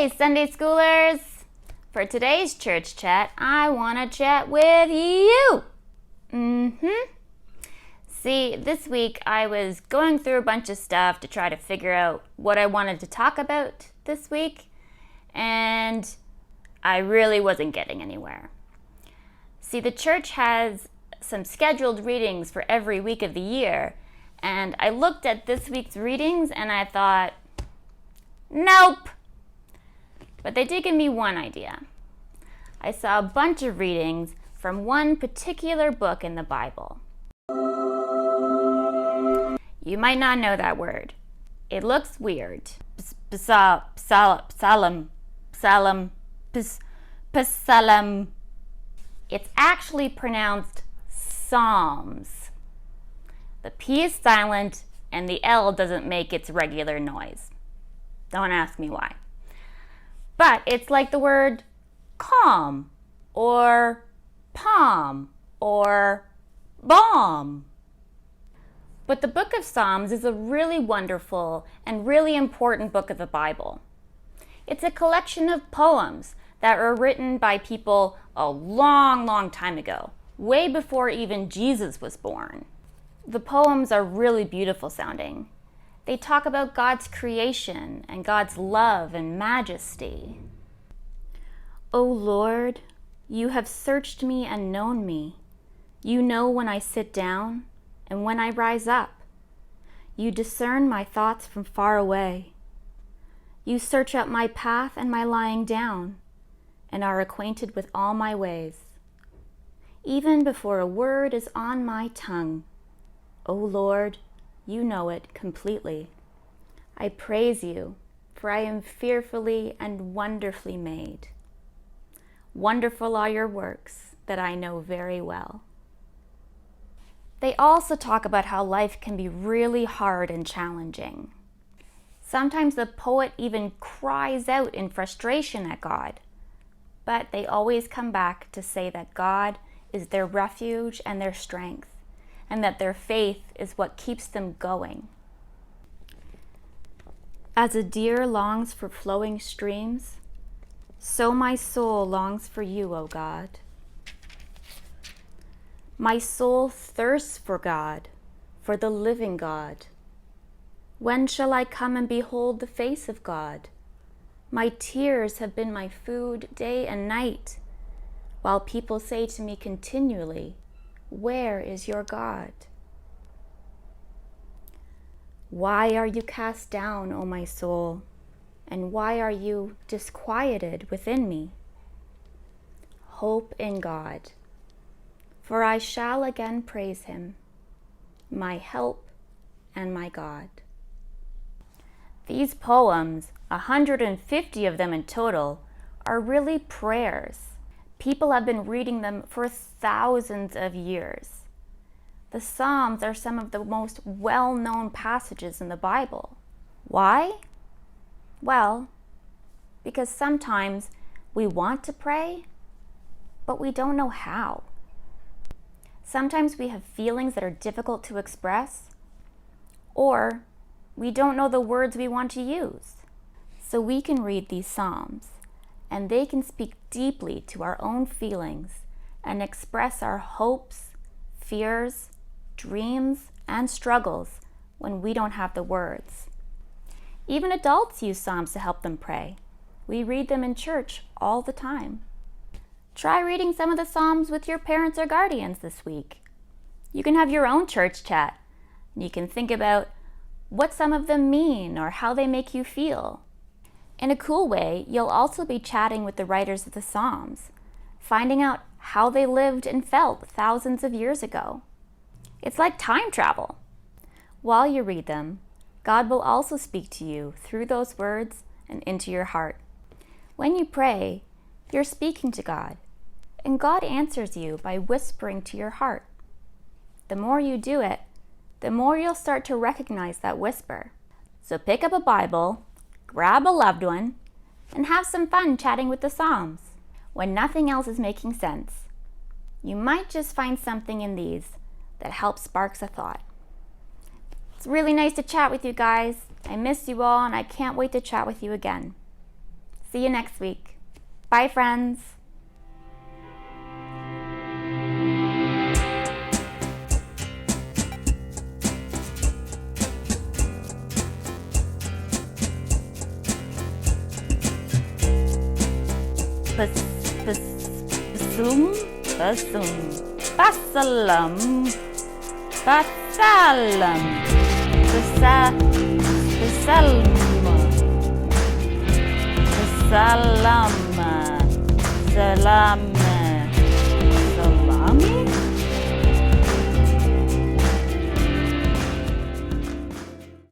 Hey, Sunday schoolers! For today's church chat, I want to chat with you. See, this week I was going through a bunch of stuff to try to figure out what I wanted to talk about this week, and I really wasn't getting anywhere. See, the church has some scheduled readings for every week of the year, and I looked at this week's readings and I thought, nope. But they did give me one idea. I saw a bunch of readings from one particular book in the Bible. You might not know that word. It looks weird. Psalm. It's actually pronounced Psalms. The P is silent and the L doesn't make its regular noise. Don't ask me why. But it's like the word calm or palm or bomb. But the book of Psalms is a really wonderful and really important book of the Bible. It's a collection of poems that were written by people a long, long time ago, way before even Jesus was born. The poems are really beautiful sounding. They talk about God's creation and God's love and majesty. O Lord, you have searched me and known me. You know when I sit down and when I rise up. You discern my thoughts from far away. You search out my path and my lying down, and are acquainted with all my ways. Even before a word is on my tongue, O Lord, you know it completely. I praise you, for I am fearfully and wonderfully made. Wonderful are your works that I know very well. They also talk about how life can be really hard and challenging. Sometimes the poet even cries out in frustration at God, but they always come back to say that God is their refuge and their strength, and that their faith is what keeps them going. As a deer longs for flowing streams, so my soul longs for you, O God. My soul thirsts for God, for the living God. When shall I come and behold the face of God? My tears have been my food day and night, while people say to me continually, where is your God? Why are you cast down, O my soul? And why are you disquieted within me? Hope in God, for I shall again praise him, my help and my God. These poems, 150 of them in total, are really prayers. People have been reading them for thousands of years. The Psalms are some of the most well-known passages in the Bible. Why? Well, because sometimes we want to pray, but we don't know how. Sometimes we have feelings that are difficult to express, or we don't know the words we want to use. So we can read these Psalms, and they can speak deeply to our own feelings and express our hopes, fears, dreams, and struggles when we don't have the words. Even adults use Psalms to help them pray. We read them in church all the time. Try reading some of the Psalms with your parents or guardians this week. You can have your own church chat. You can think about what some of them mean or how they make you feel. In a cool way, you'll also be chatting with the writers of the Psalms, finding out how they lived and felt thousands of years ago. It's like time travel. While you read them, God will also speak to you through those words and into your heart. When you pray, you're speaking to God, and God answers you by whispering to your heart. The more you do it, the more you'll start to recognize that whisper. So pick up a Bible, grab a loved one, and have some fun chatting with the Psalms. When nothing else is making sense, you might just find something in these that helps sparks a thought. It's really nice to chat with you guys. I miss you all, and I can't wait to chat with you again. See you next week. Bye, friends. Basum, basalam, basalam, basalam, salam.